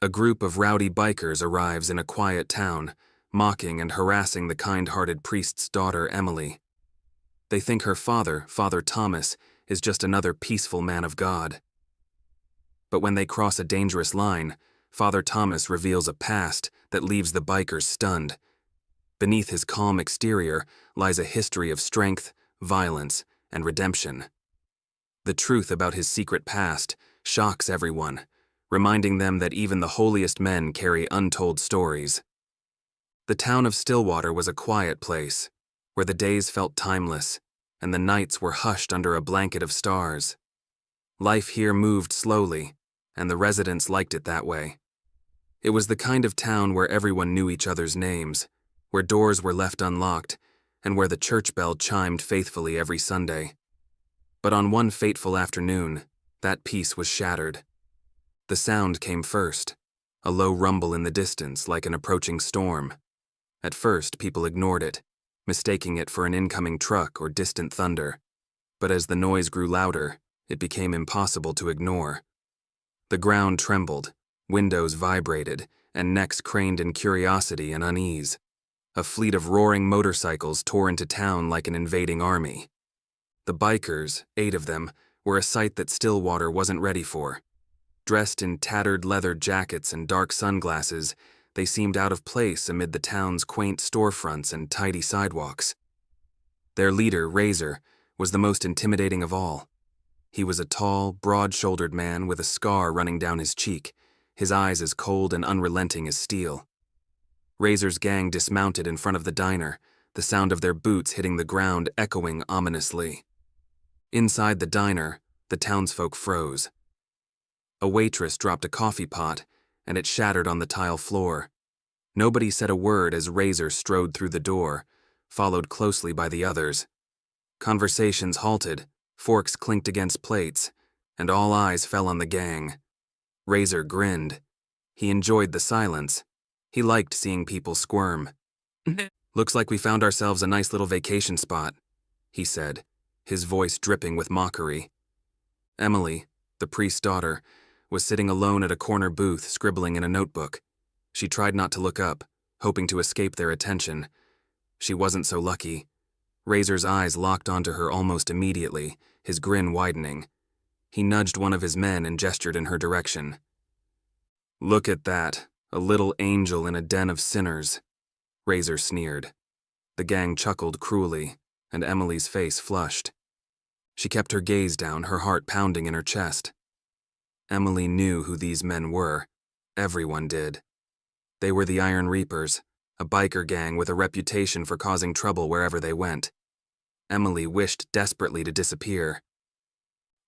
A group of rowdy bikers arrives in a quiet town, mocking and harassing the kind-hearted priest's daughter, Emily. They think her father, Father Thomas, is just another peaceful man of God. But when they cross a dangerous line, Father Thomas reveals a past that leaves the bikers stunned. Beneath his calm exterior lies a history of strength, violence, and redemption. The truth about his secret past shocks everyone, reminding them that even the holiest men carry untold stories. The town of Stillwater was a quiet place, where the days felt timeless, and the nights were hushed under a blanket of stars. Life here moved slowly, and the residents liked it that way. It was the kind of town where everyone knew each other's names, where doors were left unlocked, and where the church bell chimed faithfully every Sunday. But on one fateful afternoon, that peace was shattered. The sound came first, a low rumble in the distance like an approaching storm. At first, people ignored it, mistaking it for an incoming truck or distant thunder. But as the noise grew louder, it became impossible to ignore. The ground trembled, windows vibrated, and necks craned in curiosity and unease. A fleet of roaring motorcycles tore into town like an invading army. The bikers, 8 of them, were a sight that Stillwater wasn't ready for. Dressed in tattered leather jackets and dark sunglasses, they seemed out of place amid the town's quaint storefronts and tidy sidewalks. Their leader, Razor, was the most intimidating of all. He was a tall, broad-shouldered man with a scar running down his cheek, his eyes as cold and unrelenting as steel. Razor's gang dismounted in front of the diner, the sound of their boots hitting the ground echoing ominously. Inside the diner, the townsfolk froze. A waitress dropped a coffee pot, and it shattered on the tile floor. Nobody said a word as Razor strode through the door, followed closely by the others. Conversations halted, forks clinked against plates, and all eyes fell on the gang. Razor grinned. He enjoyed the silence. He liked seeing people squirm. "Looks like we found ourselves a nice little vacation spot," he said, his voice dripping with mockery. Emily, the priest's daughter, was sitting alone at a corner booth scribbling in a notebook. She tried not to look up, hoping to escape their attention. She wasn't so lucky. Razor's eyes locked onto her almost immediately, his grin widening. He nudged one of his men and gestured in her direction. "Look at that, a little angel in a den of sinners," Razor sneered. The gang chuckled cruelly, and Emily's face flushed. She kept her gaze down, her heart pounding in her chest. Emily knew who these men were. Everyone did. They were the Iron Reapers, a biker gang with a reputation for causing trouble wherever they went. Emily wished desperately to disappear.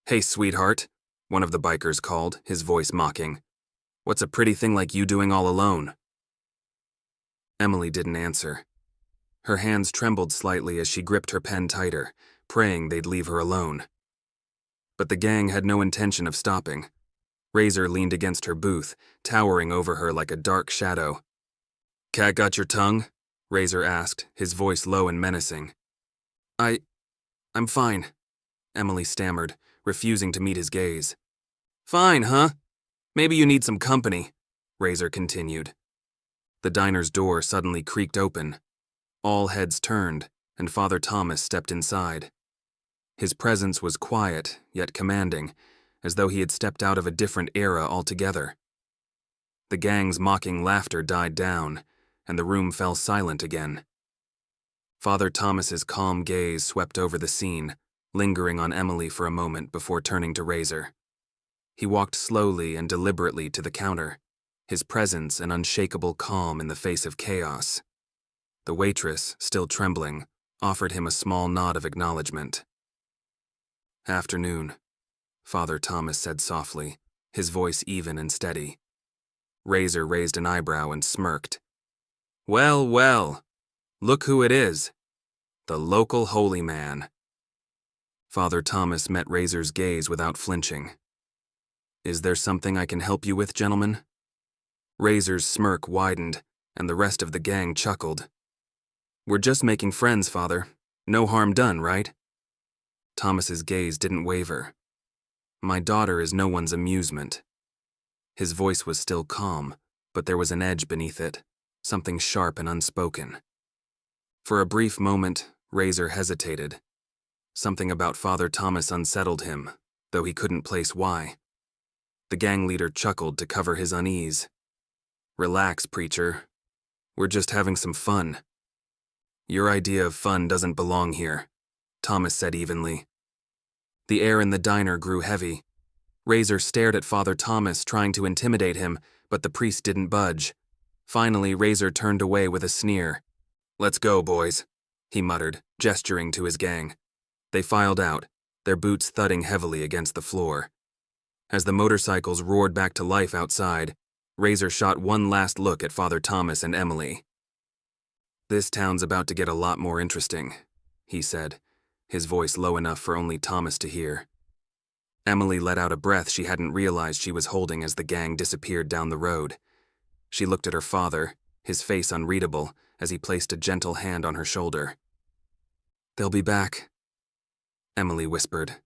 "Hey, sweetheart," one of the bikers called, his voice mocking. "What's a pretty thing like you doing all alone?" Emily didn't answer. Her hands trembled slightly as she gripped her pen tighter, praying they'd leave her alone. But the gang had no intention of stopping. Razor leaned against her booth, towering over her like a dark shadow. "Cat got your tongue?" Razor asked, his voice low and menacing. I'm fine," Emily stammered, refusing to meet his gaze. "Fine, huh? Maybe you need some company," Razor continued. The diner's door suddenly creaked open. All heads turned, and Father Thomas stepped inside. His presence was quiet, yet commanding, as though he had stepped out of a different era altogether. The gang's mocking laughter died down, and the room fell silent again. Father Thomas's calm gaze swept over the scene, lingering on Emily for a moment before turning to Razor. He walked slowly and deliberately to the counter, his presence an unshakable calm in the face of chaos. The waitress, still trembling, offered him a small nod of acknowledgement. "Afternoon," Father Thomas said softly, his voice even and steady. Razor raised an eyebrow and smirked. "Well, well, look who it is. The local holy man." Father Thomas met Razor's gaze without flinching. "Is there something I can help you with, gentlemen?" Razor's smirk widened, and the rest of the gang chuckled. "We're just making friends, Father. No harm done, right?" Thomas's gaze didn't waver. "My daughter is no one's amusement." His voice was still calm, but there was an edge beneath it, something sharp and unspoken. For a brief moment, Razor hesitated. Something about Father Thomas unsettled him, though he couldn't place why. The gang leader chuckled to cover his unease. "Relax, preacher. We're just having some fun." "Your idea of fun doesn't belong here," Thomas said evenly. The air in the diner grew heavy. Razor stared at Father Thomas, trying to intimidate him, but the priest didn't budge. Finally, Razor turned away with a sneer. "Let's go, boys," he muttered, gesturing to his gang. They filed out, their boots thudding heavily against the floor. As the motorcycles roared back to life outside, Razor shot one last look at Father Thomas and Emily. "This town's about to get a lot more interesting," he said, his voice low enough for only Thomas to hear. Emily let out a breath she hadn't realized she was holding as the gang disappeared down the road. She looked at her father, his face unreadable, as he placed a gentle hand on her shoulder. "They'll be back," Emily whispered.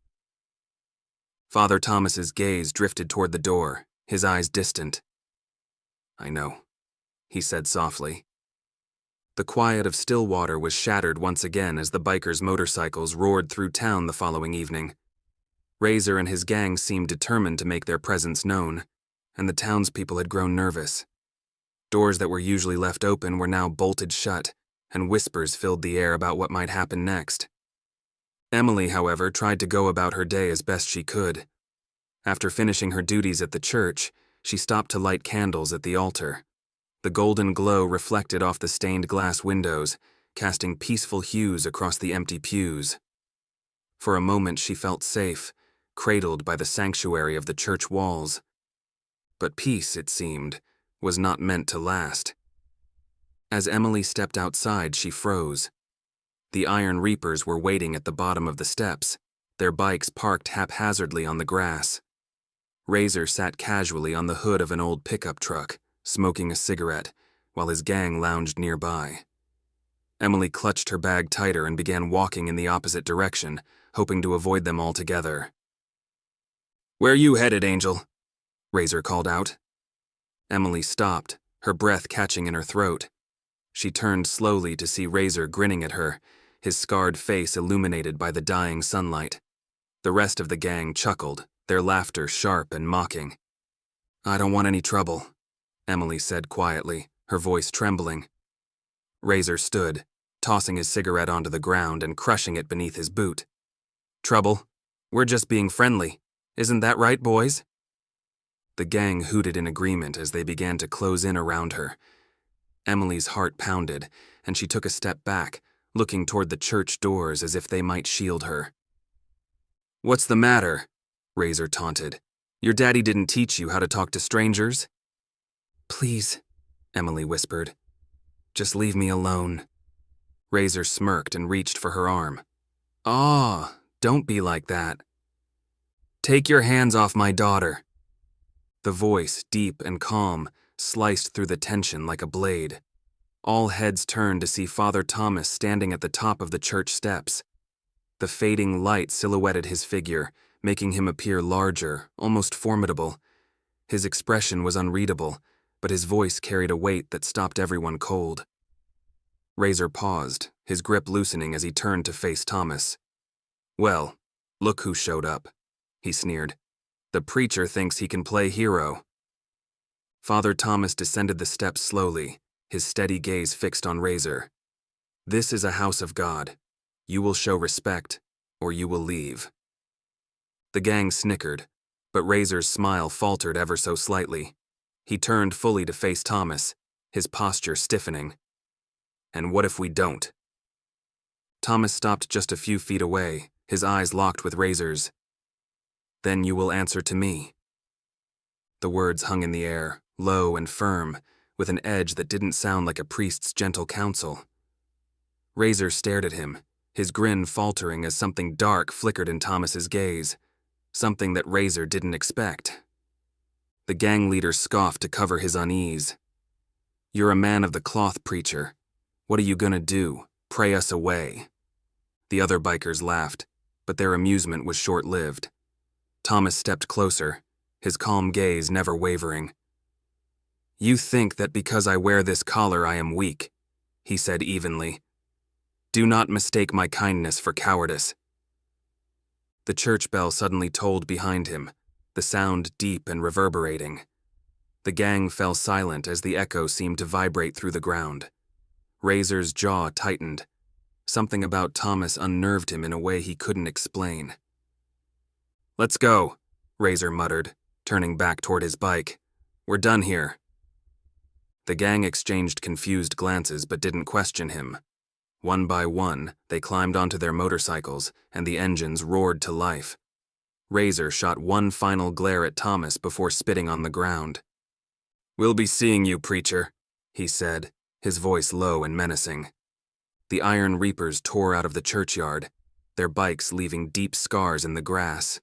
Father Thomas's gaze drifted toward the door, his eyes distant. "I know," he said softly. The quiet of Stillwater was shattered once again as the bikers' motorcycles roared through town the following evening. Razor and his gang seemed determined to make their presence known, and the townspeople had grown nervous. Doors that were usually left open were now bolted shut, and whispers filled the air about what might happen next. Emily, however, tried to go about her day as best she could. After finishing her duties at the church, she stopped to light candles at the altar. The golden glow reflected off the stained glass windows, casting peaceful hues across the empty pews. For a moment she felt safe, cradled by the sanctuary of the church walls. But peace, it seemed, was not meant to last. As Emily stepped outside, she froze. The Iron Reapers were waiting at the bottom of the steps, their bikes parked haphazardly on the grass. Razor sat casually on the hood of an old pickup truck, smoking a cigarette, while his gang lounged nearby. Emily clutched her bag tighter and began walking in the opposite direction, hoping to avoid them altogether. "Where you headed, Angel?" Razor called out. Emily stopped, her breath catching in her throat. She turned slowly to see Razor grinning at her, his scarred face illuminated by the dying sunlight. The rest of the gang chuckled, their laughter sharp and mocking. "I don't want any trouble," Emily said quietly, her voice trembling. Razor stood, tossing his cigarette onto the ground and crushing it beneath his boot. "Trouble? We're just being friendly. Isn't that right, boys?" The gang hooted in agreement as they began to close in around her. Emily's heart pounded, and she took a step back, looking toward the church doors as if they might shield her. "What's the matter?" Razor taunted. "Your daddy didn't teach you how to talk to strangers?" "Please," Emily whispered. "Just leave me alone." Razor smirked and reached for her arm. "Aw, don't be like that." "Take your hands off my daughter." The voice, deep and calm, sliced through the tension like a blade. All heads turned to see Father Thomas standing at the top of the church steps. The fading light silhouetted his figure, making him appear larger, almost formidable. His expression was unreadable, but his voice carried a weight that stopped everyone cold. Razor paused, his grip loosening as he turned to face Thomas. "Well, look who showed up," he sneered. "The preacher thinks he can play hero." Father Thomas descended the steps slowly, his steady gaze fixed on Razor. "This is a house of God. You will show respect, or you will leave." The gang snickered, but Razor's smile faltered ever so slightly. He turned fully to face Thomas, his posture stiffening. "And what if we don't?" Thomas stopped just a few feet away, his eyes locked with Razor's. "Then you will answer to me." The words hung in the air, low and firm, with an edge that didn't sound like a priest's gentle counsel. Razor stared at him, his grin faltering as something dark flickered in Thomas's gaze, something that Razor didn't expect. The gang leader scoffed to cover his unease. "You're a man of the cloth, preacher. What are you gonna do? Pray us away?" The other bikers laughed, but their amusement was short-lived. Thomas stepped closer, his calm gaze never wavering. "You think that because I wear this collar I am weak," he said evenly. "Do not mistake my kindness for cowardice." The church bell suddenly tolled behind him, the sound deep and reverberating. The gang fell silent as the echo seemed to vibrate through the ground. Razor's jaw tightened. Something about Thomas unnerved him in a way he couldn't explain. "Let's go," Razor muttered, turning back toward his bike. "We're done here." The gang exchanged confused glances but didn't question him. One by one, they climbed onto their motorcycles, and the engines roared to life. Razor shot one final glare at Thomas before spitting on the ground. "We'll be seeing you, preacher," he said, his voice low and menacing. The Iron Reapers tore out of the churchyard, their bikes leaving deep scars in the grass.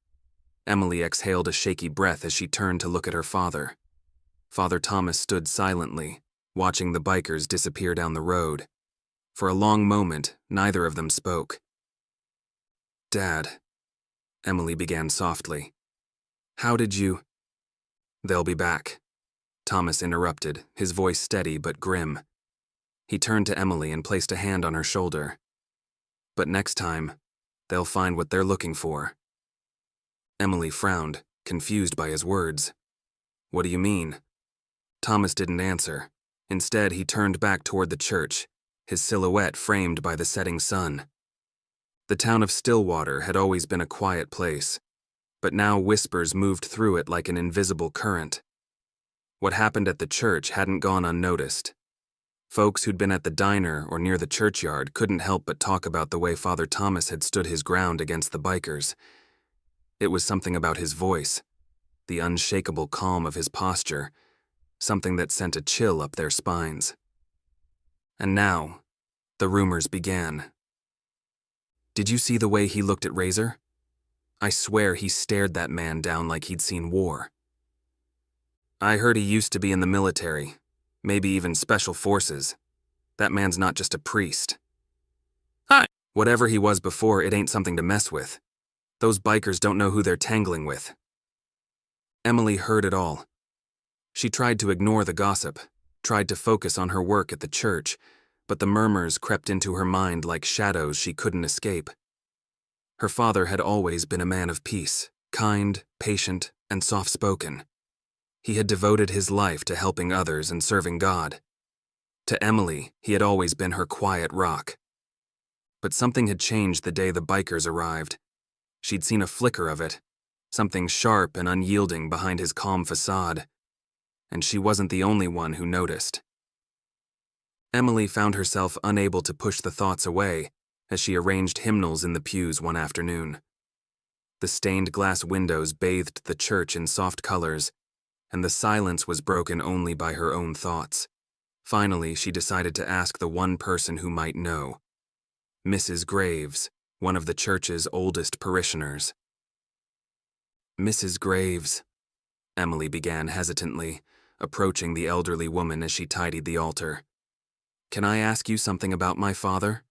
Emily exhaled a shaky breath as she turned to look at her father. Father Thomas stood silently, watching the bikers disappear down the road. For a long moment, neither of them spoke. "Dad," Emily began softly. "How did you—" "They'll be back," Thomas interrupted, his voice steady but grim. He turned to Emily and placed a hand on her shoulder. "But next time, they'll find what they're looking for." Emily frowned, confused by his words. "What do you mean?" Thomas didn't answer. Instead, he turned back toward the church, his silhouette framed by the setting sun. The town of Stillwater had always been a quiet place, but now whispers moved through it like an invisible current. What happened at the church hadn't gone unnoticed. Folks who'd been at the diner or near the churchyard couldn't help but talk about the way Father Thomas had stood his ground against the bikers. It was something about his voice, the unshakable calm of his posture, something that sent a chill up their spines. And now, the rumors began. "Did you see the way he looked at Razor? I swear he stared that man down like he'd seen war. I heard he used to be in the military, maybe even special forces. That man's not just a priest." "Hi." "Whatever he was before, it ain't something to mess with. Those bikers don't know who they're tangling with." Emily heard it all. She tried to ignore the gossip, tried to focus on her work at the church, but the murmurs crept into her mind like shadows she couldn't escape. Her father had always been a man of peace, kind, patient, and soft-spoken. He had devoted his life to helping others and serving God. To Emily, he had always been her quiet rock. But something had changed the day the bikers arrived. She'd seen a flicker of it, something sharp and unyielding behind his calm facade. And she wasn't the only one who noticed. Emily found herself unable to push the thoughts away as she arranged hymnals in the pews one afternoon. The stained glass windows bathed the church in soft colors, and the silence was broken only by her own thoughts. Finally, she decided to ask the one person who might know. Mrs. Graves, one of the church's oldest parishioners. "Mrs. Graves," Emily began hesitantly, approaching the elderly woman as she tidied the altar. "Can I ask you something about my father?"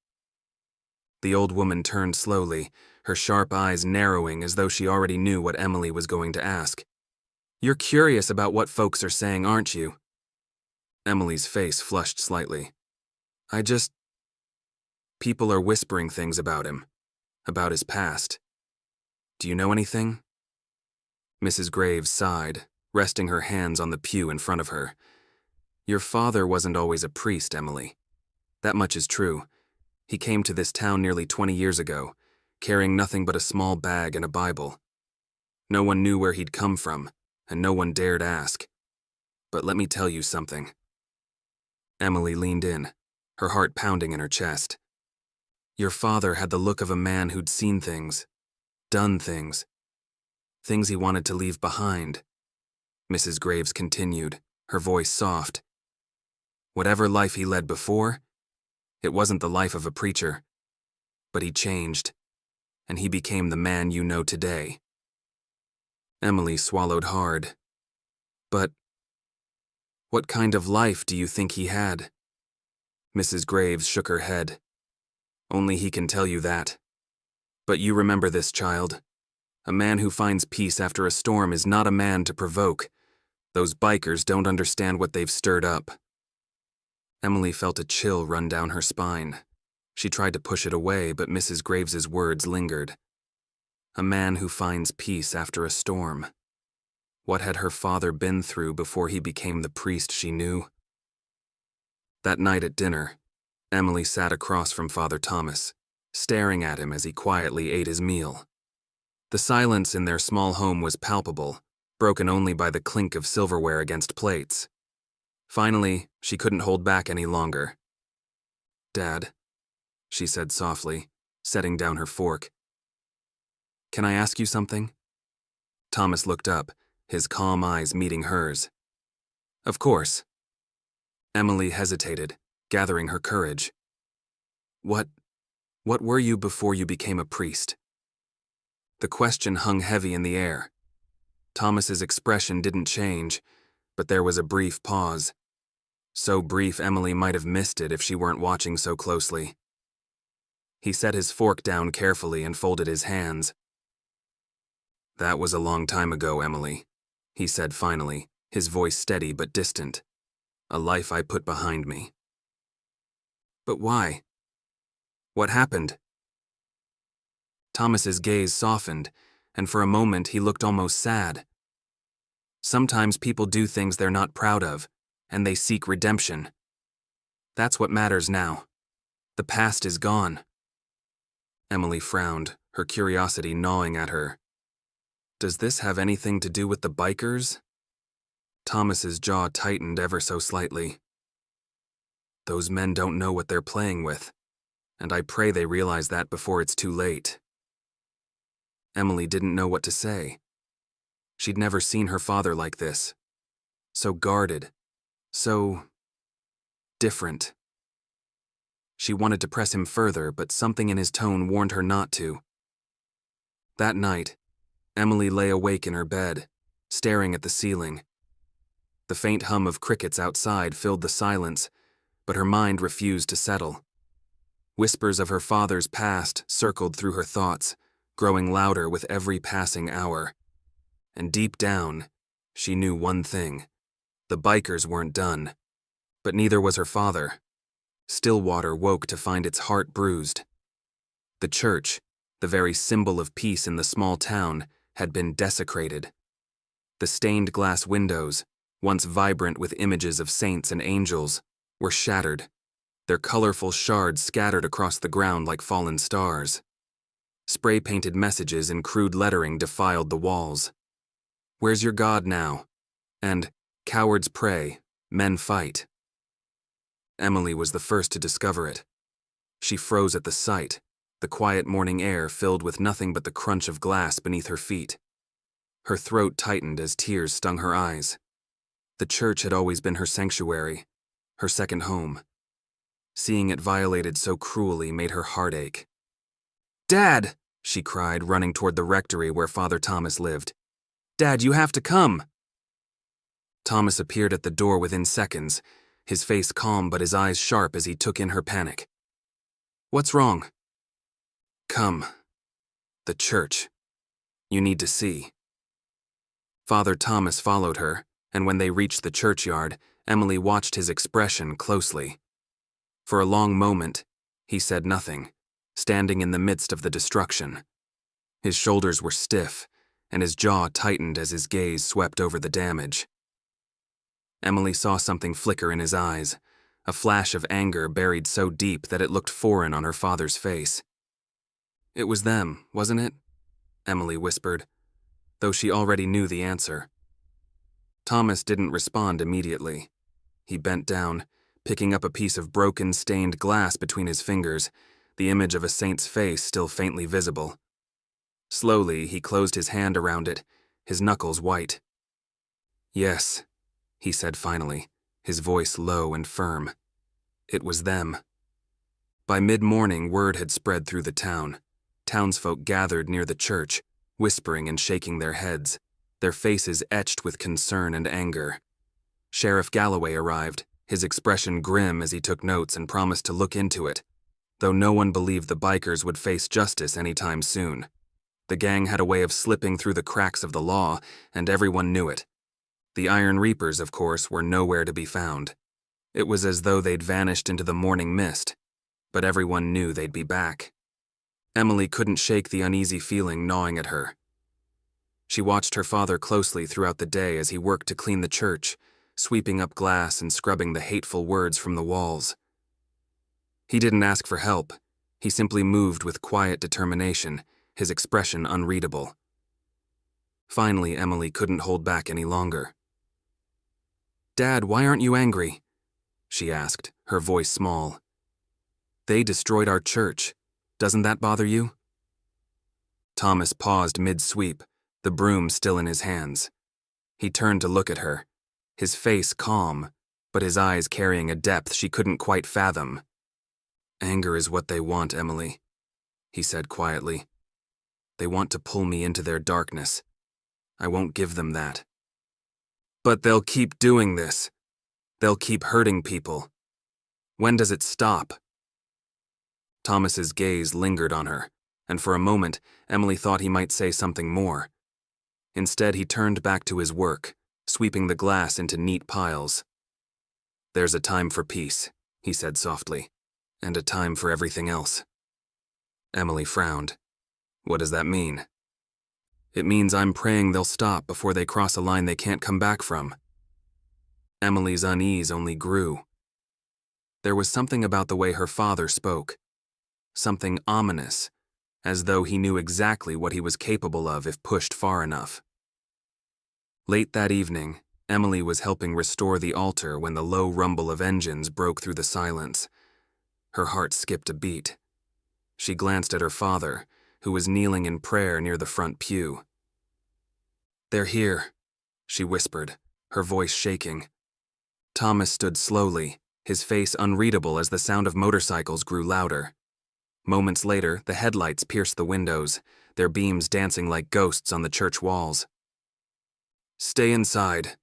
The old woman turned slowly, her sharp eyes narrowing as though she already knew what Emily was going to ask. "You're curious about what folks are saying, aren't you?" Emily's face flushed slightly. People are whispering things about him, about his past. Do you know anything?" Mrs. Graves sighed, resting her hands on the pew in front of her. "Your father wasn't always a priest, Emily. That much is true. He came to this town nearly 20 years ago, carrying nothing but a small bag and a Bible. No one knew where he'd come from, and no one dared ask. But let me tell you something." Emily leaned in, her heart pounding in her chest. "Your father had the look of a man who'd seen things, done things he wanted to leave behind," Mrs. Graves continued, her voice soft. "Whatever life he led before, it wasn't the life of a preacher. But he changed, and he became the man you know today." Emily swallowed hard. "But what kind of life do you think he had?" Mrs. Graves shook her head. "Only he can tell you that. But you remember this, child. A man who finds peace after a storm is not a man to provoke. Those bikers don't understand what they've stirred up. Emily felt a chill run down her spine. She tried to push it away, but Mrs. Graves's words lingered. A man who finds peace after a storm. What had her father been through before he became the priest she knew? That night at dinner, Emily sat across from Father Thomas, staring at him as he quietly ate his meal. The silence in their small home was palpable, broken only by the clink of silverware against plates. Finally, she couldn't hold back any longer. "Dad," she said softly, setting down her fork. "Can I ask you something?" Thomas looked up, his calm eyes meeting hers. "Of course." Emily hesitated, gathering her courage. What were you before you became a priest?" The question hung heavy in the air. Thomas's expression didn't change, but there was a brief pause. So brief Emily might have missed it if she weren't watching so closely. He set his fork down carefully and folded his hands. "That was a long time ago, Emily," he said finally, his voice steady but distant. "A life I put behind me." "But why? What happened?" Thomas's gaze softened, and for a moment he looked almost sad. "Sometimes people do things they're not proud of, and they seek redemption. That's what matters now. The past is gone." Emily frowned, her curiosity gnawing at her. "Does this have anything to do with the bikers?" Thomas's jaw tightened ever so slightly. "Those men don't know what they're playing with, and I pray they realize that before it's too late." Emily didn't know what to say. She'd never seen her father like this. So guarded. So different. She wanted to press him further, but something in his tone warned her not to. That night, Emily lay awake in her bed, staring at the ceiling. The faint hum of crickets outside filled the silence, but her mind refused to settle. Whispers of her father's past circled through her thoughts, growing louder with every passing hour. And deep down, she knew one thing. The bikers weren't done. But neither was her father. Stillwater woke to find its heart bruised. The church, the very symbol of peace in the small town, had been desecrated. The stained glass windows, once vibrant with images of saints and angels, were shattered, their colorful shards scattered across the ground like fallen stars. Spray-painted messages in crude lettering defiled the walls. "Where's your God now?" and "Cowards pray, men fight." Emily was the first to discover it. She froze at the sight, the quiet morning air filled with nothing but the crunch of glass beneath her feet. Her throat tightened as tears stung her eyes. The church had always been her sanctuary, her second home. Seeing it violated so cruelly made her heart ache. "Dad!" she cried, running toward the rectory where Father Thomas lived. "Dad, you have to come!" Thomas appeared at the door within seconds, his face calm but his eyes sharp as he took in her panic. "What's wrong?" "Come. The church. You need to see." Father Thomas followed her, and when they reached the churchyard, Emily watched his expression closely. For a long moment, he said nothing, standing in the midst of the destruction. His shoulders were stiff, and his jaw tightened as his gaze swept over the damage. Emily saw something flicker in his eyes, a flash of anger buried so deep that it looked foreign on her father's face. "It was them, wasn't it?" Emily whispered, though she already knew the answer. Thomas didn't respond immediately. He bent down, picking up a piece of broken, stained glass between his fingers, the image of a saint's face still faintly visible. Slowly, he closed his hand around it, his knuckles white. "Yes," he said finally, his voice low and firm. "It was them." By mid-morning, word had spread through the town. Townsfolk gathered near the church, whispering and shaking their heads, their faces etched with concern and anger. Sheriff Galloway arrived, his expression grim as he took notes and promised to look into it, though no one believed the bikers would face justice anytime soon. The gang had a way of slipping through the cracks of the law, and everyone knew it. The Iron Reapers, of course, were nowhere to be found. It was as though they'd vanished into the morning mist, but everyone knew they'd be back. Emily couldn't shake the uneasy feeling gnawing at her. She watched her father closely throughout the day as he worked to clean the church, sweeping up glass and scrubbing the hateful words from the walls. He didn't ask for help. He simply moved with quiet determination, his expression unreadable. Finally, Emily couldn't hold back any longer. "Dad, why aren't you angry?" she asked, her voice small. "They destroyed our church. Doesn't that bother you?" Thomas paused mid-sweep, the broom still in his hands. He turned to look at her, his face calm, but his eyes carrying a depth she couldn't quite fathom. "Anger is what they want, Emily," he said quietly. "They want to pull me into their darkness. I won't give them that. But they'll keep doing this. They'll keep hurting people. When does it stop?" Thomas's gaze lingered on her, and for a moment, Emily thought he might say something more. Instead, he turned back to his work, sweeping the glass into neat piles. "There's a time for peace," he said softly, "and a time for everything else." Emily frowned. "What does that mean?" "It means I'm praying they'll stop before they cross a line they can't come back from." Emily's unease only grew. There was something about the way her father spoke. Something ominous, as though he knew exactly what he was capable of if pushed far enough. Late that evening, Emily was helping restore the altar when the low rumble of engines broke through the silence. Her heart skipped a beat. She glanced at her father, who was kneeling in prayer near the front pew. "They're here," she whispered, her voice shaking. Thomas stood slowly, his face unreadable as the sound of motorcycles grew louder. Moments later, the headlights pierced the windows, their beams dancing like ghosts on the church walls. "Stay inside,"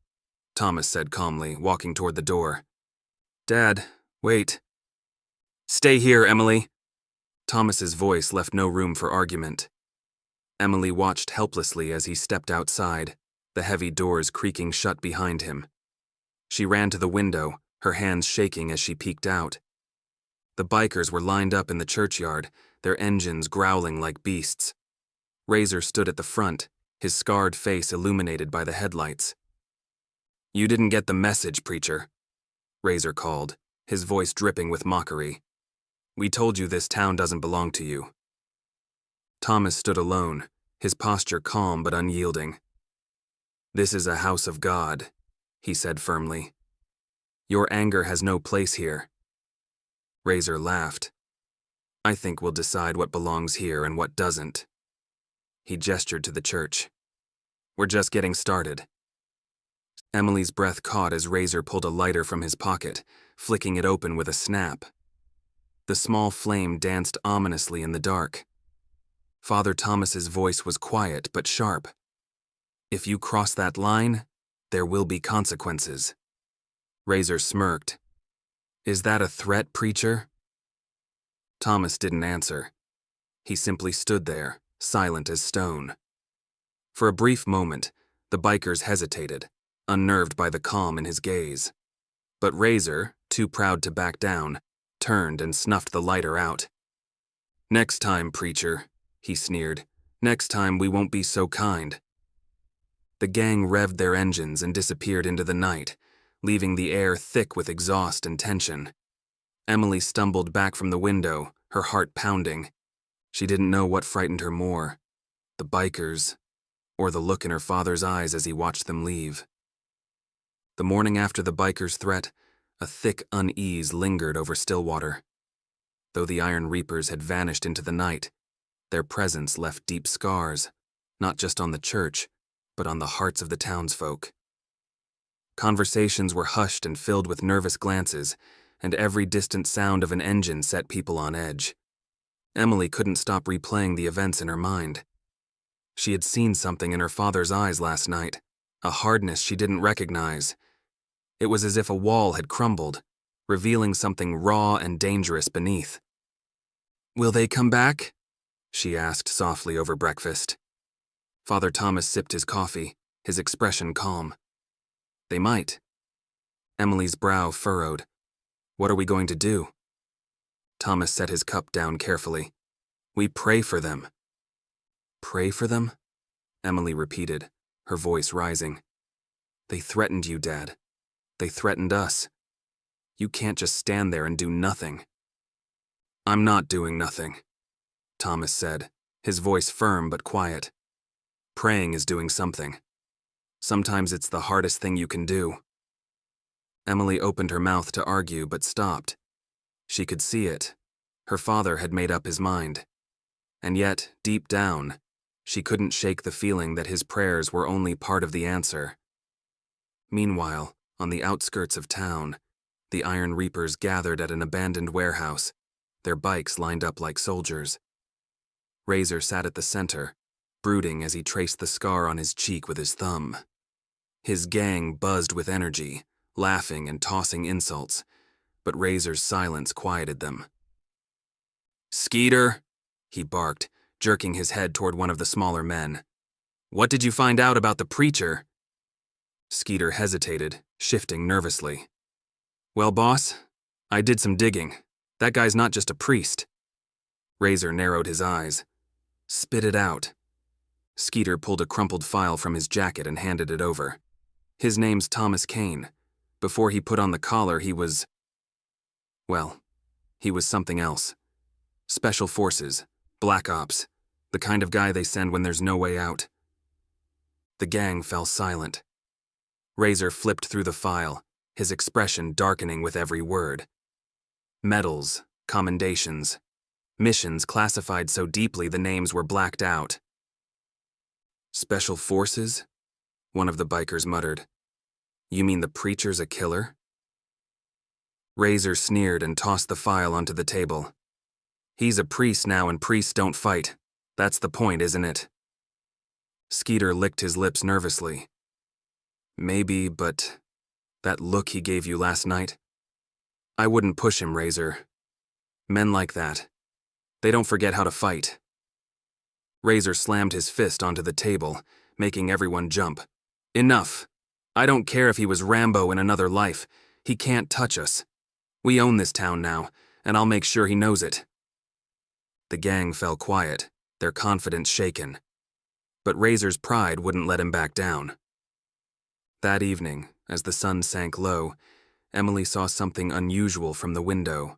Thomas said calmly, walking toward the door. "Dad, wait." "Stay here, Emily." Thomas's voice left no room for argument. Emily watched helplessly as he stepped outside, the heavy doors creaking shut behind him. She ran to the window, her hands shaking as she peeked out. The bikers were lined up in the churchyard, their engines growling like beasts. Razor stood at the front, his scarred face illuminated by the headlights. "You didn't get the message, preacher," Razor called, his voice dripping with mockery. "We told you this town doesn't belong to you." Thomas stood alone, his posture calm but unyielding. "This is a house of God," he said firmly. "Your anger has no place here." Razor laughed. "I think we'll decide what belongs here and what doesn't." He gestured to the church. "We're just getting started." Emily's breath caught as Razor pulled a lighter from his pocket, flicking it open with a snap. The small flame danced ominously in the dark. Father Thomas's voice was quiet but sharp. "If you cross that line, there will be consequences." Razor smirked. "Is that a threat, preacher?" Thomas didn't answer. He simply stood there, silent as stone. For a brief moment, the bikers hesitated, unnerved by the calm in his gaze. But Razor, too proud to back down, turned and snuffed the lighter out. "Next time, preacher," he sneered. "Next time we won't be so kind." The gang revved their engines and disappeared into the night, leaving the air thick with exhaust and tension. Emily stumbled back from the window, her heart pounding. She didn't know what frightened her more, the bikers, or the look in her father's eyes as he watched them leave. The morning after the bikers' threat, a thick unease lingered over Stillwater. Though the Iron Reapers had vanished into the night, their presence left deep scars, not just on the church, but on the hearts of the townsfolk. Conversations were hushed and filled with nervous glances, and every distant sound of an engine set people on edge. Emily couldn't stop replaying the events in her mind. She had seen something in her father's eyes last night, a hardness she didn't recognize. It was as if a wall had crumbled, revealing something raw and dangerous beneath. "Will they come back?" she asked softly over breakfast. Father Thomas sipped his coffee, his expression calm. They might. Emily's brow furrowed. What are we going to do? Thomas set his cup down carefully. We pray for them. Pray for them? Emily repeated, her voice rising. They threatened you, Dad. They threatened us. You can't just stand there and do nothing. I'm not doing nothing, Thomas said, his voice firm but quiet. Praying is doing something. Sometimes it's the hardest thing you can do. Emily opened her mouth to argue but stopped. She could see it. Her father had made up his mind. And yet, deep down, she couldn't shake the feeling that his prayers were only part of the answer. Meanwhile, on the outskirts of town, the Iron Reapers gathered at an abandoned warehouse, their bikes lined up like soldiers. Razor sat at the center, brooding as he traced the scar on his cheek with his thumb. His gang buzzed with energy, laughing and tossing insults, but Razor's silence quieted them. Skeeter, he barked, jerking his head toward one of the smaller men. What did you find out about the preacher? Skeeter hesitated, shifting nervously. Well, boss, I did some digging. That guy's not just a priest. Razor narrowed his eyes. Spit it out. Skeeter pulled a crumpled file from his jacket and handed it over. His name's Thomas Kane. Before he put on the collar, he was... well, he was something else. Special Forces, Black Ops, the kind of guy they send when there's no way out. The gang fell silent. Razor flipped through the file, his expression darkening with every word. Medals, commendations, missions classified so deeply the names were blacked out. Special Forces? One of the bikers muttered. You mean the preacher's a killer? Razor sneered and tossed the file onto the table. He's a priest now and priests don't fight. That's the point, isn't it? Skeeter licked his lips nervously. Maybe, but that look he gave you last night? I wouldn't push him, Razor. Men like that, they don't forget how to fight. Razor slammed his fist onto the table, making everyone jump. Enough. I don't care if he was Rambo in another life. He can't touch us. We own this town now, and I'll make sure he knows it. The gang fell quiet, their confidence shaken. But Razor's pride wouldn't let him back down. That evening, as the sun sank low, Emily saw something unusual from the window.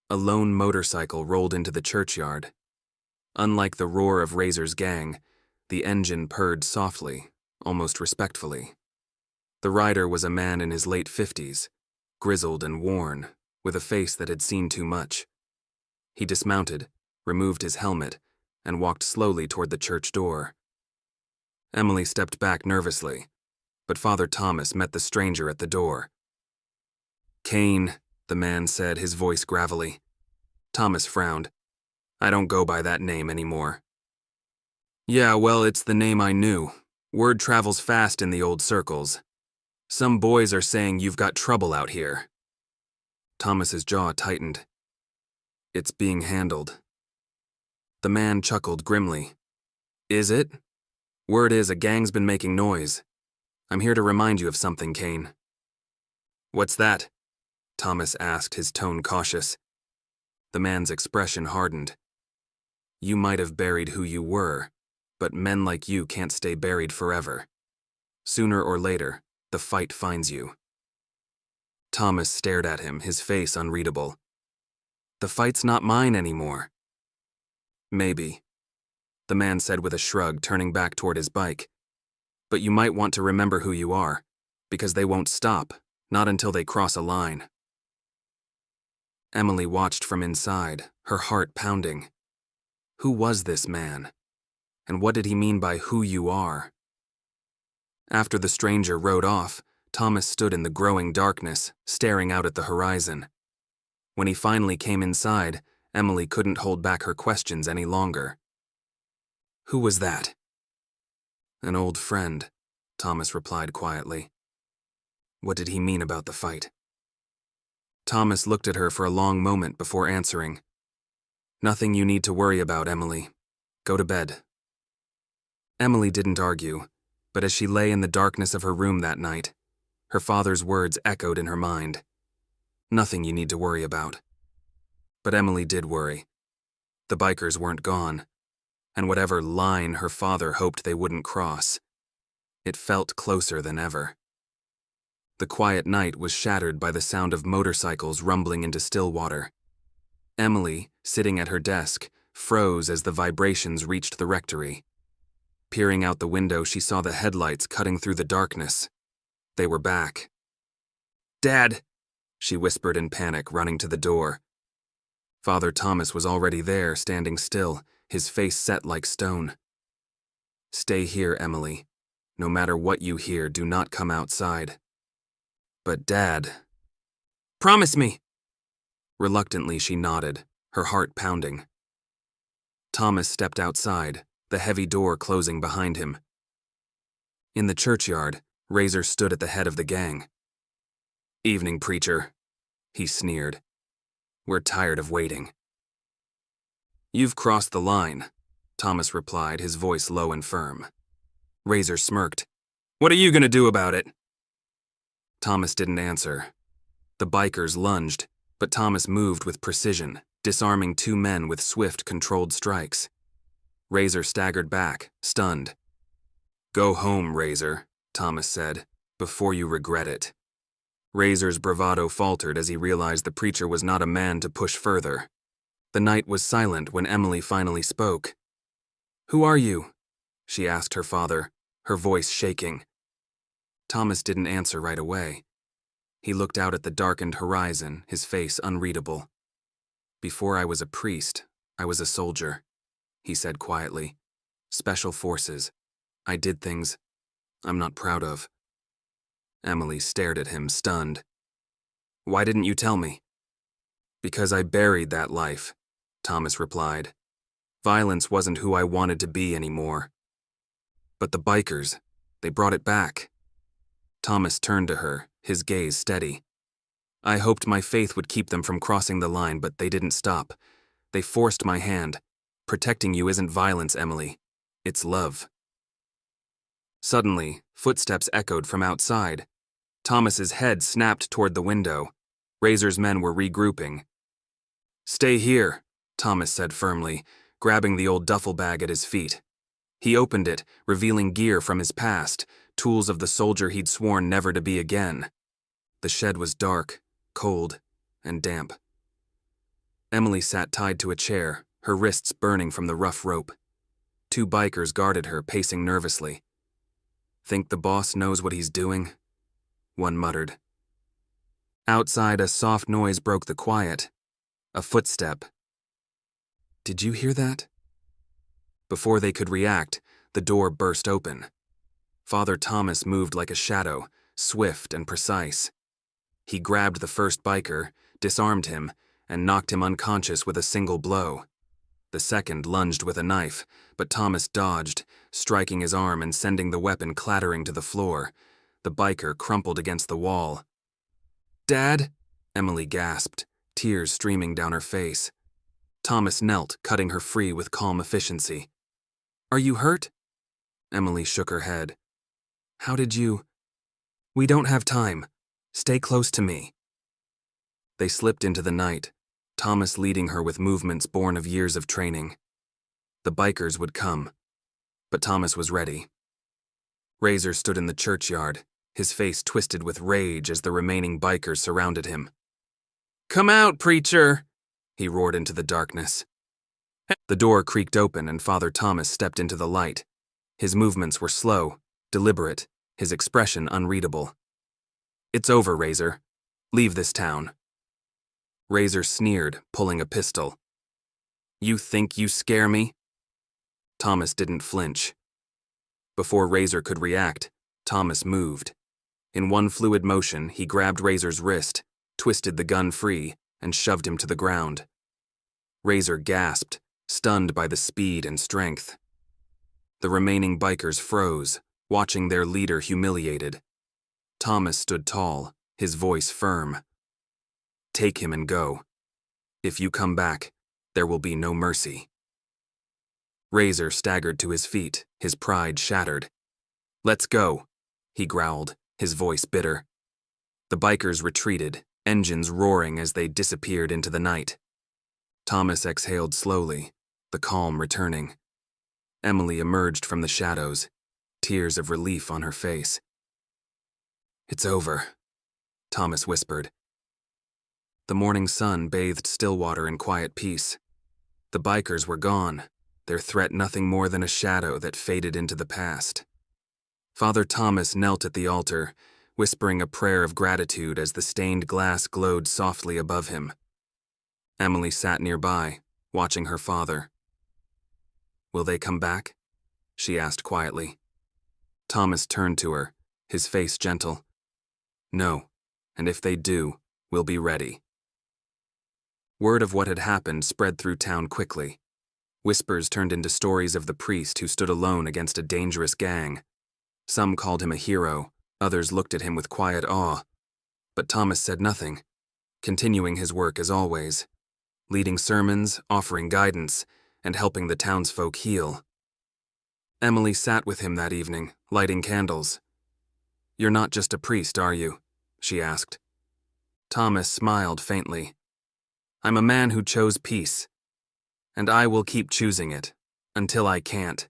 A lone motorcycle rolled into the churchyard. Unlike the roar of Razor's gang, the engine purred softly, almost respectfully. The rider was a man in his late 50s, grizzled and worn, with a face that had seen too much. He dismounted, removed his helmet, and walked slowly toward the church door. Emily stepped back nervously, but Father Thomas met the stranger at the door. Kane, the man said, his voice gravelly. Thomas frowned. I don't go by that name anymore. Yeah, well, it's the name I knew. Word travels fast in the old circles. Some boys are saying you've got trouble out here. Thomas's jaw tightened. It's being handled. The man chuckled grimly. Is it? Word is a gang's been making noise. I'm here to remind you of something, Kane. What's that? Thomas asked, his tone cautious. The man's expression hardened. You might have buried who you were, but men like you can't stay buried forever. Sooner or later, the fight finds you. Thomas stared at him, his face unreadable. The fight's not mine anymore. Maybe, the man said with a shrug, turning back toward his bike. But you might want to remember who you are, because they won't stop, not until they cross a line. Emily watched from inside, her heart pounding. Who was this man? And what did he mean by who you are? After the stranger rode off, Thomas stood in the growing darkness, staring out at the horizon. When he finally came inside, Emily couldn't hold back her questions any longer. Who was that? An old friend, Thomas replied quietly. What did he mean about the fight? Thomas looked at her for a long moment before answering. Nothing you need to worry about, Emily. Go to bed. Emily didn't argue, but as she lay in the darkness of her room that night, her father's words echoed in her mind. Nothing you need to worry about. But Emily did worry. The bikers weren't gone, and whatever line her father hoped they wouldn't cross, it felt closer than ever. The quiet night was shattered by the sound of motorcycles rumbling into Stillwater. Emily, sitting at her desk, froze as the vibrations reached the rectory. Peering out the window, she saw the headlights cutting through the darkness. They were back. "Dad!" she whispered in panic, running to the door. Father Thomas was already there, standing still, his face set like stone. "Stay here, Emily. No matter what you hear, do not come outside." "But Dad..." "Promise me!" Reluctantly, she nodded, her heart pounding. Thomas stepped outside, the heavy door closing behind him. In the churchyard, Razor stood at the head of the gang. "Evening, preacher," he sneered. "We're tired of waiting." "You've crossed the line," Thomas replied, his voice low and firm. Razor smirked. "What are you going to do about it?" Thomas didn't answer. The bikers lunged, but Thomas moved with precision, disarming two men with swift, controlled strikes. Razor staggered back, stunned. "Go home, Razor," Thomas said, "before you regret it." Razor's bravado faltered as he realized the preacher was not a man to push further. The night was silent when Emily finally spoke. "Who are you?" she asked her father, her voice shaking. Thomas didn't answer right away. He looked out at the darkened horizon, his face unreadable. "Before I was a priest, I was a soldier," he said quietly. "Special forces. I did things I'm not proud of." Emily stared at him, stunned. "Why didn't you tell me?" "Because I buried that life," Thomas replied. "Violence wasn't who I wanted to be anymore." "But the bikers, they brought it back." Thomas turned to her, his gaze steady. "I hoped my faith would keep them from crossing the line, but they didn't stop. They forced my hand. Protecting you isn't violence, Emily. It's love." Suddenly, footsteps echoed from outside. Thomas's head snapped toward the window. Razor's men were regrouping. "Stay here," Thomas said firmly, grabbing the old duffel bag at his feet. He opened it, revealing gear from his past, tools of the soldier he'd sworn never to be again. The shed was dark, cold, and damp. Emily sat tied to a chair, her wrists burning from the rough rope. Two bikers guarded her, pacing nervously. "Think the boss knows what he's doing?" one muttered. Outside, a soft noise broke the quiet. A footstep. "Did you hear that?" Before they could react, the door burst open. Father Thomas moved like a shadow, swift and precise. He grabbed the first biker, disarmed him, and knocked him unconscious with a single blow. The second lunged with a knife, but Thomas dodged, striking his arm and sending the weapon clattering to the floor. The biker crumpled against the wall. "Dad?" Emily gasped, tears streaming down her face. Thomas knelt, cutting her free with calm efficiency. "Are you hurt?" Emily shook her head. "How did you—" "We don't have time. Stay close to me." They slipped into the night, Thomas leading her with movements born of years of training. The bikers would come, but Thomas was ready. Razor stood in the churchyard, his face twisted with rage as the remaining bikers surrounded him. "Come out, preacher!" he roared into the darkness. The door creaked open and Father Thomas stepped into the light. His movements were slow, deliberate, his expression unreadable. "It's over, Razor. Leave this town." Razor sneered, pulling a pistol. "You think you scare me?" Thomas didn't flinch. Before Razor could react, Thomas moved. In one fluid motion, he grabbed Razor's wrist, twisted the gun free, and shoved him to the ground. Razor gasped, stunned by the speed and strength. The remaining bikers froze, watching their leader humiliated. Thomas stood tall, his voice firm. "Take him and go. If you come back, There will be no mercy. Razor staggered to his feet, his pride shattered. "Let's go," he growled, his voice bitter. The bikers retreated, engines roaring as they disappeared into the night. Thomas exhaled slowly, the calm returning. Emily emerged from the shadows, tears of relief on her face. "It's over," Thomas whispered. The morning sun bathed Stillwater in quiet peace. The bikers were gone, their threat nothing more than a shadow that faded into the past. Father Thomas knelt at the altar, whispering a prayer of gratitude as the stained glass glowed softly above him. Emily sat nearby, watching her father. "Will they come back?" she asked quietly. Thomas turned to her, his face gentle. "No, and if they do, we'll be ready." Word of what had happened spread through town quickly. Whispers turned into stories of the priest who stood alone against a dangerous gang. Some called him a hero, others looked at him with quiet awe. But Thomas said nothing, continuing his work as always, leading sermons, offering guidance, and helping the townsfolk heal. Emily sat with him that evening, lighting candles. "You're not just a priest, are you?" she asked. Thomas smiled faintly. "I'm a man who chose peace, and I will keep choosing it, until I can't."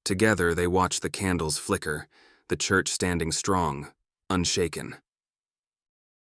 Together they watched the candles flicker, the church standing strong, unshaken.